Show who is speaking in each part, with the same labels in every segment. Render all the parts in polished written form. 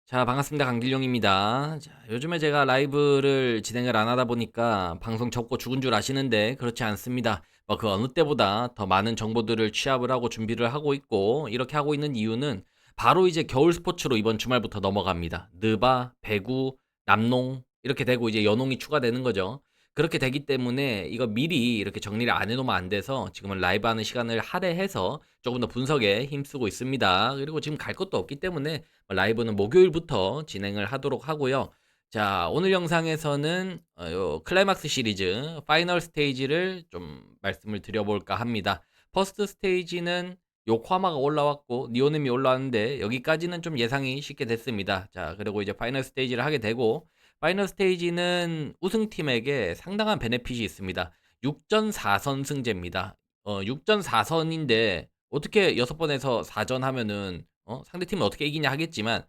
Speaker 1: 자, 반갑습니다. 강길용입니다. 자, 요즘에 제가 라이브를 진행을 안 하다 보니까 방송 접고 죽은 줄 아시는데 그렇지 않습니다. 그 어느 때보다 더 많은 정보들을 취합을 하고 준비를 하고 있고 이렇게 하고 있는 이유는 바로 이제 겨울 스포츠로 이번 주말부터 넘어갑니다. 느바, 배구, 남농 이렇게 되고 이제 연농이 추가되는 거죠. 그렇게 되기 때문에 이거 미리 이렇게 정리를 안 해놓으면 안 돼서 지금은 라이브 하는 시간을 할애해서 조금 더 분석에 힘쓰고 있습니다. 그리고 지금 갈 것도 없기 때문에 라이브는 목요일부터 진행을 하도록 하고요. 자, 오늘 영상에서는 요 클라이막스 시리즈 파이널 스테이지를 좀 말씀을 드려볼까 합니다. 퍼스트 스테이지는 요코하마가 올라왔고 니오넴이 올라왔는데 여기까지는 좀 예상이 쉽게 됐습니다. 자, 그리고 이제 파이널 스테이지를 하게 되고 파이널 스테이지는 우승팀에게 상당한 베네핏이 있습니다. 6전 4선 승제입니다. 6전 4선인데 어떻게 6번에서 4전 하면은 상대팀은 어떻게 이기냐 하겠지만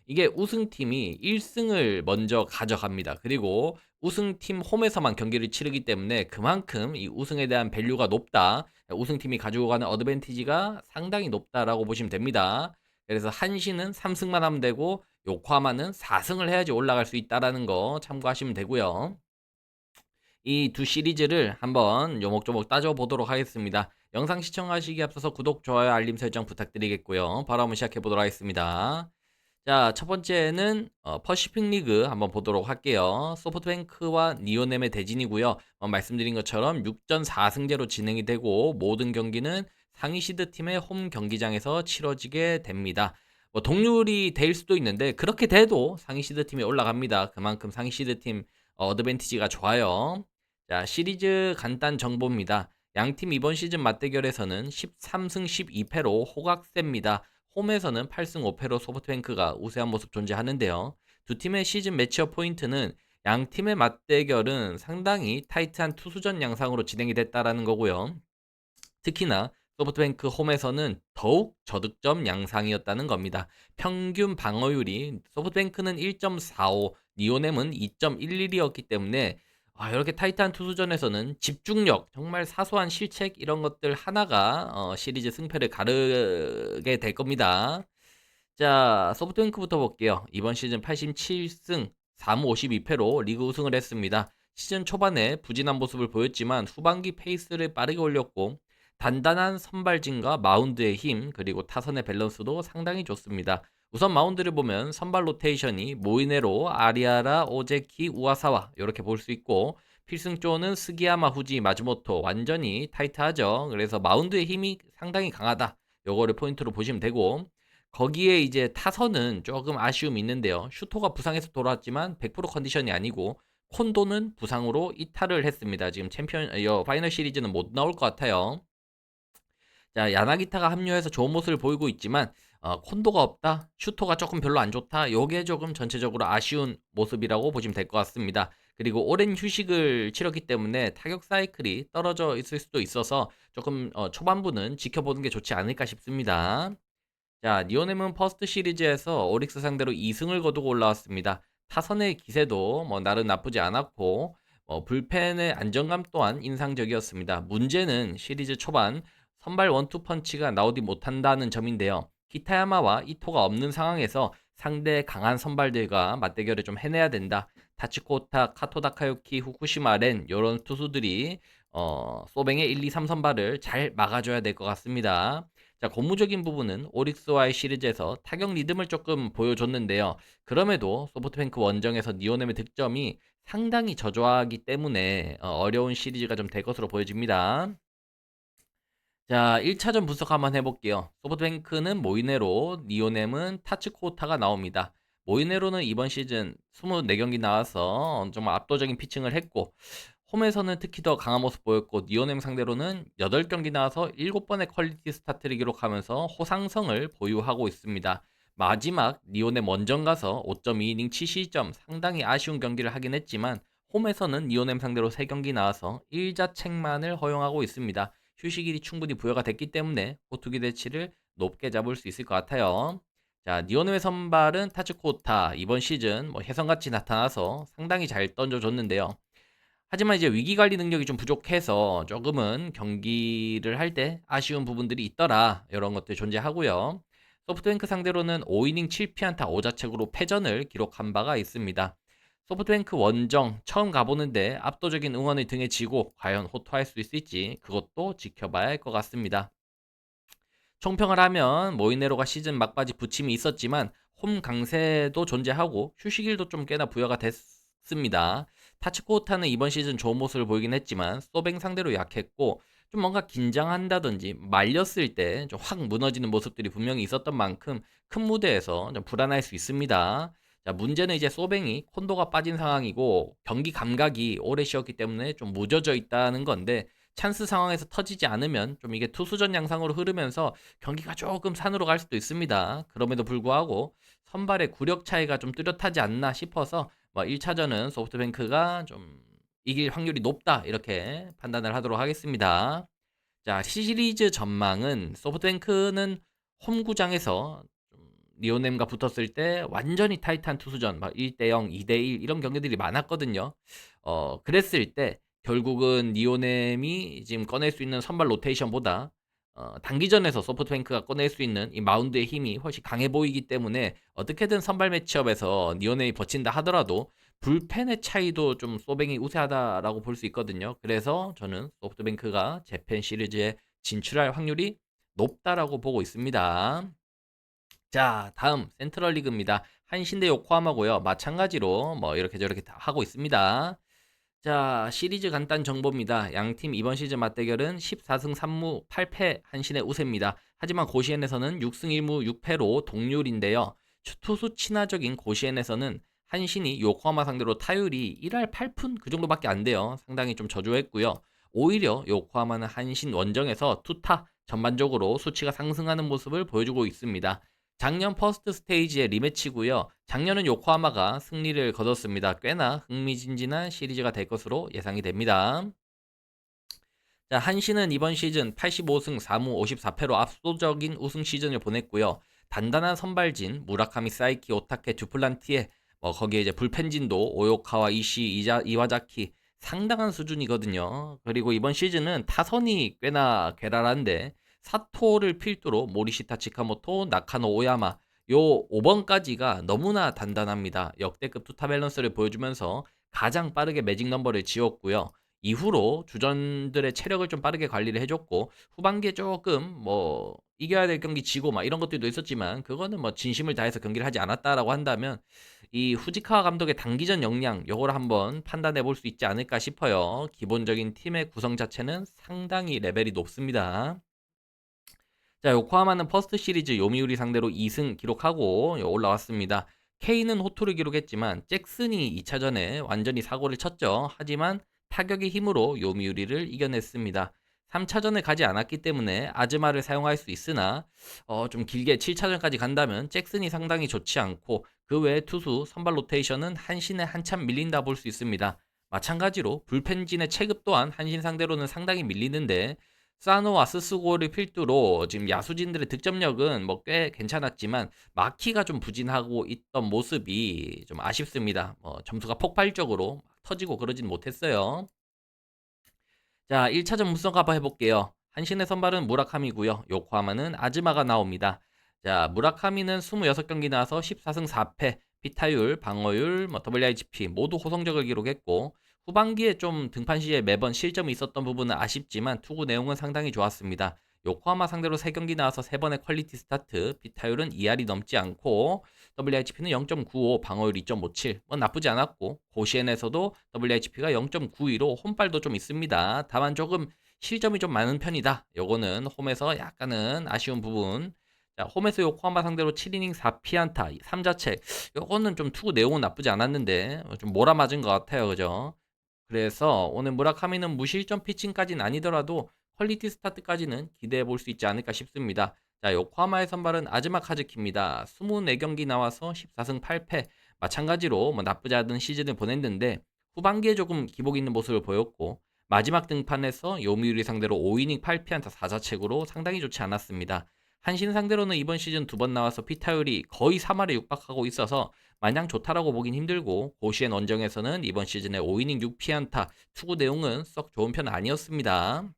Speaker 1: 이게 우승팀이 1승을 먼저 가져갑니다. 그리고 우승팀 홈에서만 경기를 치르기 때문에 그만큼 이 우승에 대한 밸류가 높다. 우승팀이 가지고 가는 어드밴티지가 상당히 높다라고 보시면 됩니다. 그래서 한시는 3승만 하면 되고 요코하마는 4승을 해야지 올라갈 수 있다라는 거 참고하시면 되고요. 이 두 시리즈를 한번 요목조목 따져보도록 하겠습니다. 영상 시청하시기 앞서서 구독, 좋아요, 알림 설정 부탁드리겠고요. 바로 한번 시작해 보도록 하겠습니다. 자, 첫 번째는 퍼시픽 리그 한번 보도록 할게요. 소프트뱅크와 니오넴의 대진이고요. 말씀드린 것처럼 6전 4승제로 진행이 되고 모든 경기는 상위 시드 팀의 홈 경기장에서 치러지게 됩니다. 동률이 될 수도 있는데 그렇게 돼도 상위 시드 팀이 올라갑니다. 그만큼 상위 시드 팀 어드밴티지가 좋아요. 자, 시리즈 간단 정보입니다. 양팀 이번 시즌 맞대결에서는 13승 12패로 호각세입니다. 홈에서는 8승 5패로 소프트뱅크가 우세한 모습 존재하는데요. 두 팀의 시즌 매치업 포인트는 양 팀의 맞대결은 상당히 타이트한 투수전 양상으로 진행이 됐다라는 거고요. 특히나 소프트뱅크 홈에서는 더욱 저득점 양상이었다는 겁니다. 평균 방어율이 소프트뱅크는 1.45, 니오넴은 2.11이었기 때문에 이렇게 타이트한 투수전에서는 집중력, 정말 사소한 실책 이런 것들 하나가 시리즈 승패를 가르게 될 겁니다. 자, 소프트뱅크부터 볼게요. 이번 시즌 87승 4무 52패로 리그 우승을 했습니다. 시즌 초반에 부진한 모습을 보였지만 후반기 페이스를 빠르게 올렸고 단단한 선발진과 마운드의 힘 그리고 타선의 밸런스도 상당히 좋습니다. 우선 마운드를 보면 선발 로테이션이 모이네로, 아리아라, 오제키, 우아사와 이렇게 볼 수 있고 필승조는 스기야마, 후지, 마즈모토 완전히 타이트하죠. 그래서 마운드의 힘이 상당히 강하다. 요거를 포인트로 보시면 되고 거기에 이제 타선은 조금 아쉬움이 있는데요. 슈토가 부상해서 돌아왔지만 100% 컨디션이 아니고 콘도는 부상으로 이탈을 했습니다. 지금 파이널 시리즈는 못 나올 것 같아요. 자, 야나기타가 합류해서 좋은 모습을 보이고 있지만 콘도가 없다, 슈토가 조금 별로 안 좋다. 요게 조금 전체적으로 아쉬운 모습이라고 보시면 될 것 같습니다. 그리고 오랜 휴식을 치렀기 때문에 타격 사이클이 떨어져 있을 수도 있어서 조금 초반부는 지켜보는 게 좋지 않을까 싶습니다. 자, 니오넴은 퍼스트 시리즈에서 오릭스 상대로 2승을 거두고 올라왔습니다. 타선의 기세도 나름 나쁘지 않았고 불펜의 안정감 또한 인상적이었습니다. 문제는 시리즈 초반 선발 원투 펀치가 나오지 못한다는 점인데요. 키타야마와 이토가 없는 상황에서 상대 강한 선발들과 맞대결을 좀 해내야 된다. 타치코타, 카토 다카유키, 후쿠시마 렌 이런 투수들이 소뱅의 1, 2, 3 선발을 잘 막아줘야 될 것 같습니다. 자, 고무적인 부분은 오릭스와의 시리즈에서 타격 리듬을 조금 보여줬는데요. 그럼에도 소프트뱅크 원정에서 니오넴의 득점이 상당히 저조하기 때문에 어려운 시리즈가 좀 될 것으로 보여집니다. 자, 1차전 분석 한번 해볼게요. 소프트뱅크는 모이네로, 니오넴은 타츠코타가 나옵니다. 모이네로는 이번 시즌 24경기 나와서 정말 압도적인 피칭을 했고 홈에서는 특히 더 강한 모습 보였고 니오넴 상대로는 8경기 나와서 7번의 퀄리티 스타트를 기록하면서 호상성을 보유하고 있습니다. 마지막 니오넴 원정 가서 5.2이닝 7실점 상당히 아쉬운 경기를 하긴 했지만 홈에서는 니오넴 상대로 3경기 나와서 1자책만을 허용하고 있습니다. 휴식일이 충분히 부여가 됐기 때문에 호투 기대치를 높게 잡을 수 있을 것 같아요. 자, 니오넴의 선발은 타츠코타 이번 시즌 혜성같이 나타나서 상당히 잘 던져줬는데요. 하지만 이제 위기 관리 능력이 좀 부족해서 조금은 경기를 할 때 아쉬운 부분들이 있더라. 이런 것들 존재하고요. 소프트뱅크 상대로는 5이닝 7피안타 5자책으로 패전을 기록한 바가 있습니다. 소프트뱅크 원정 처음 가보는데 압도적인 응원을 등에 지고 과연 호투할 수 있을지 그것도 지켜봐야 할 것 같습니다. 총평을 하면 모이네로가 시즌 막바지 부침이 있었지만 홈 강세도 존재하고 휴식일도 좀 꽤나 부여가 됐습니다. 타츠코우타는 이번 시즌 좋은 모습을 보이긴 했지만 소뱅 상대로 약했고 좀 뭔가 긴장한다든지 말렸을 때 좀 확 무너지는 모습들이 분명히 있었던 만큼 큰 무대에서 좀 불안할 수 있습니다. 자, 문제는 이제 소뱅이 콘도가 빠진 상황이고 경기 감각이 오래 쉬었기 때문에 좀 무뎌져 있다는 건데 찬스 상황에서 터지지 않으면 좀 이게 투수전 양상으로 흐르면서 경기가 조금 산으로 갈 수도 있습니다. 그럼에도 불구하고 선발의 구력 차이가 좀 뚜렷하지 않나 싶어서 뭐 1차전은 소프트뱅크가 좀 이길 확률이 높다 이렇게 판단을 하도록 하겠습니다. 자, 시리즈 전망은 소프트뱅크는 홈구장에서 좀 리오넴과 붙었을 때 완전히 타이트한 투수전 막 1대0, 2대1 이런 경기들이 많았거든요. 그랬을 때 결국은 리오넴이 지금 꺼낼 수 있는 선발 로테이션보다 단기전에서 소프트뱅크가 꺼낼 수 있는 이 마운드의 힘이 훨씬 강해 보이기 때문에 어떻게든 선발 매치업에서 리오넴이 버틴다 하더라도 불펜의 차이도 좀 소뱅이 우세하다라고 볼 수 있거든요. 그래서 저는 소프트뱅크가 재팬 시리즈에 진출할 확률이 높다라고 보고 있습니다. 자, 다음 센트럴 리그입니다. 한신 대 요코하마고요. 마찬가지로 뭐 이렇게 저렇게 다 하고 있습니다. 자, 시리즈 간단 정보입니다. 양팀 이번 시즌 맞대결은 14승 3무 8패 한신의 우세입니다. 하지만 고시엔에서는 6승 1무 6패로 동률인데요. 투수 친화적인 고시엔에서는 한신이 요코하마 상대로 타율이 1할 8푼 그 정도밖에 안 돼요. 상당히 좀 저조했고요. 오히려 요코하마는 한신 원정에서 투타 전반적으로 수치가 상승하는 모습을 보여주고 있습니다. 작년 퍼스트 스테이지의 리매치고요. 작년은 요코하마가 승리를 거뒀습니다. 꽤나 흥미진진한 시리즈가 될 것으로 예상이 됩니다. 자, 한신은 이번 시즌 85승 4무 54패로 압도적인 우승 시즌을 보냈고요. 단단한 선발진 무라카미 사이키 오타케 두플란티에 거기에 이제 불펜진도 오요카와 이와자키 상당한 수준이거든요. 그리고 이번 시즌은 타선이 꽤나 괴랄한데 사토를 필두로 모리시타 치카모토, 나카노 오야마 요 5번까지가 너무나 단단합니다. 역대급 투타 밸런스를 보여주면서 가장 빠르게 매직 넘버를 지었고요. 이후로 주전들의 체력을 좀 빠르게 관리를 해줬고 후반기에 조금 뭐 이겨야 될 경기 지고 막 이런 것들도 있었지만 그거는 뭐 진심을 다해서 경기를 하지 않았다라고 한다면 이 후지카와 감독의 단기전 역량 요거를 한번 판단해 볼 수 있지 않을까 싶어요. 기본적인 팀의 구성 자체는 상당히 레벨이 높습니다. 자, 요코하마는 퍼스트 시리즈 요미우리 상대로 2승 기록하고 올라왔습니다. 케인은 호투를 기록했지만 잭슨이 2차전에 완전히 사고를 쳤죠. 하지만 타격의 힘으로 요미우리를 이겨냈습니다. 3차전을 가지 않았기 때문에 아즈마를 사용할 수 있으나 좀 길게 7차전까지 간다면 잭슨이 상당히 좋지 않고 그 외에 투수 선발 로테이션은 한신에 한참 밀린다 볼 수 있습니다. 마찬가지로 불펜진의 체급 또한 한신 상대로는 상당히 밀리는데 사노와 스스고를 필두로 지금 야수진들의 득점력은 뭐 꽤 괜찮았지만 마키가 좀 부진하고 있던 모습이 좀 아쉽습니다. 점수가 폭발적으로 터지고 그러진 못했어요. 자, 1차전 무슨 가봐 해볼게요. 한신의 선발은 무라카미고요. 요코하마는 아즈마가 나옵니다. 자, 무라카미는 26경기 나와서 14승 4패, 피타율, 방어율, WIGP 모두 호성적을 기록했고 후반기에 좀 등판 시에 매번 실점이 있었던 부분은 아쉽지만 투구 내용은 상당히 좋았습니다. 요코하마 상대로 3경기 나와서 3번의 퀄리티 스타트, 피타율은 2할이 넘지 않고 WIGP는 0.95, 방어율 2.57. 뭐 나쁘지 않았고 고시엔에서도 WIGP가 0.92로 홈발도 좀 있습니다. 다만 조금 실점이 좀 많은 편이다. 요거는 홈에서 약간은 아쉬운 부분. 자, 홈에서 요코하마 상대로 7이닝 4피안타, 3자책. 요거는 좀 투구 내용은 나쁘지 않았는데 좀 몰아맞은 것 같아요. 그죠? 그래서 오늘 무라카미는 무실점 피칭까지는 아니더라도 퀄리티 스타트까지는 기대해 볼 수 있지 않을까 싶습니다. 자, 요코하마의 선발은 아즈마 카즈키입니다. 24경기 나와서 14승 8패. 마찬가지로 뭐 나쁘지 않은 시즌을 보냈는데 후반기에 조금 기복 있는 모습을 보였고 마지막 등판에서 요미우리 상대로 5이닝 8피안타 4자책으로 상당히 좋지 않았습니다. 한신 상대로는 이번 시즌 2번 나와서 피타율이 거의 3할에 육박하고 있어서 마냥 좋다라고 보긴 힘들고 고시엔 원정에서는 이번 시즌에 5이닝 6피안타 투구 내용은 썩 좋은 편 아니었습니다.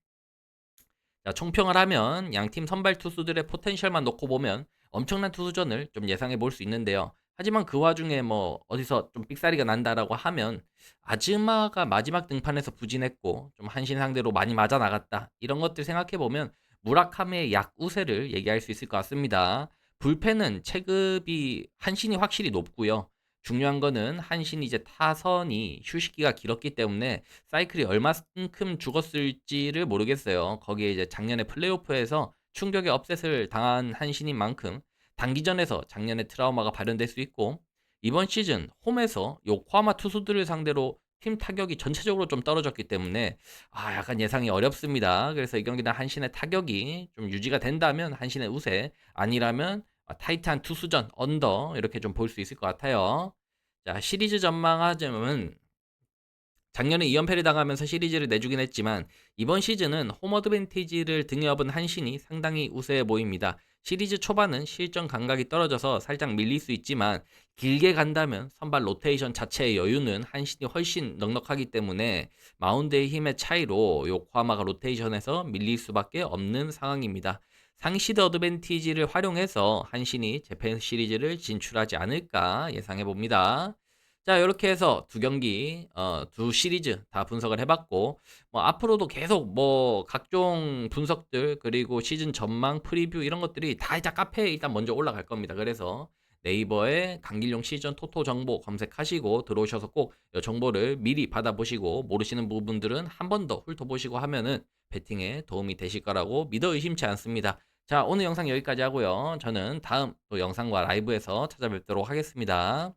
Speaker 1: 자, 총평을 하면 양팀 선발 투수들의 포텐셜만 놓고 보면 엄청난 투수전을 좀 예상해 볼 수 있는데요. 하지만 그 와중에 뭐 어디서 좀 삑사리가 난다라고 하면 아즈마가 마지막 등판에서 부진했고 좀 한신 상대로 많이 맞아 나갔다. 이런 것들 생각해 보면 무라카미의 약우세를 얘기할 수 있을 것 같습니다. 불펜은 체급이 한신이 확실히 높고요. 중요한 거는 한신이 이제 타선이 휴식기가 길었기 때문에 사이클이 얼마만큼 죽었을지를 모르겠어요. 거기에 이제 작년에 플레이오프에서 충격의 업셋을 당한 한신인 만큼 단기전에서 작년의 트라우마가 발현될 수 있고 이번 시즌 홈에서 요코하마 투수들을 상대로 팀 타격이 전체적으로 좀 떨어졌기 때문에 약간 예상이 어렵습니다. 그래서 이 경기는 한신의 타격이 좀 유지가 된다면 한신의 우세, 아니라면 타이트한 투수전 언더 이렇게 좀 볼 수 있을 것 같아요. 자, 시리즈 전망하자면 작년에 2연패를 당하면서 시리즈를 내주긴 했지만 이번 시즌은 홈 어드밴티지를 등에 업은 한신이 상당히 우세해 보입니다. 시리즈 초반은 실전 감각이 떨어져서 살짝 밀릴 수 있지만 길게 간다면 선발 로테이션 자체의 여유는 한신이 훨씬 넉넉하기 때문에 마운드의 힘의 차이로 요코하마가 로테이션에서 밀릴 수밖에 없는 상황입니다. 상시드 어드밴티지를 활용해서 한신이 재팬 시리즈를 진출하지 않을까 예상해 봅니다. 자, 이렇게 해서 두 경기, 두 시리즈 다 분석을 해봤고, 뭐, 앞으로도 계속 뭐, 각종 분석들, 그리고 시즌 전망, 프리뷰, 이런 것들이 다 이제 카페에 일단 먼저 올라갈 겁니다. 그래서 네이버에 강길용 시즌 토토 정보 검색하시고 들어오셔서 꼭 이 정보를 미리 받아보시고, 모르시는 부분들은 한 번 더 훑어보시고 하면은 배팅에 도움이 되실 거라고 믿어 의심치 않습니다. 자, 오늘 영상 여기까지 하고요. 저는 다음 또 영상과 라이브에서 찾아뵙도록 하겠습니다.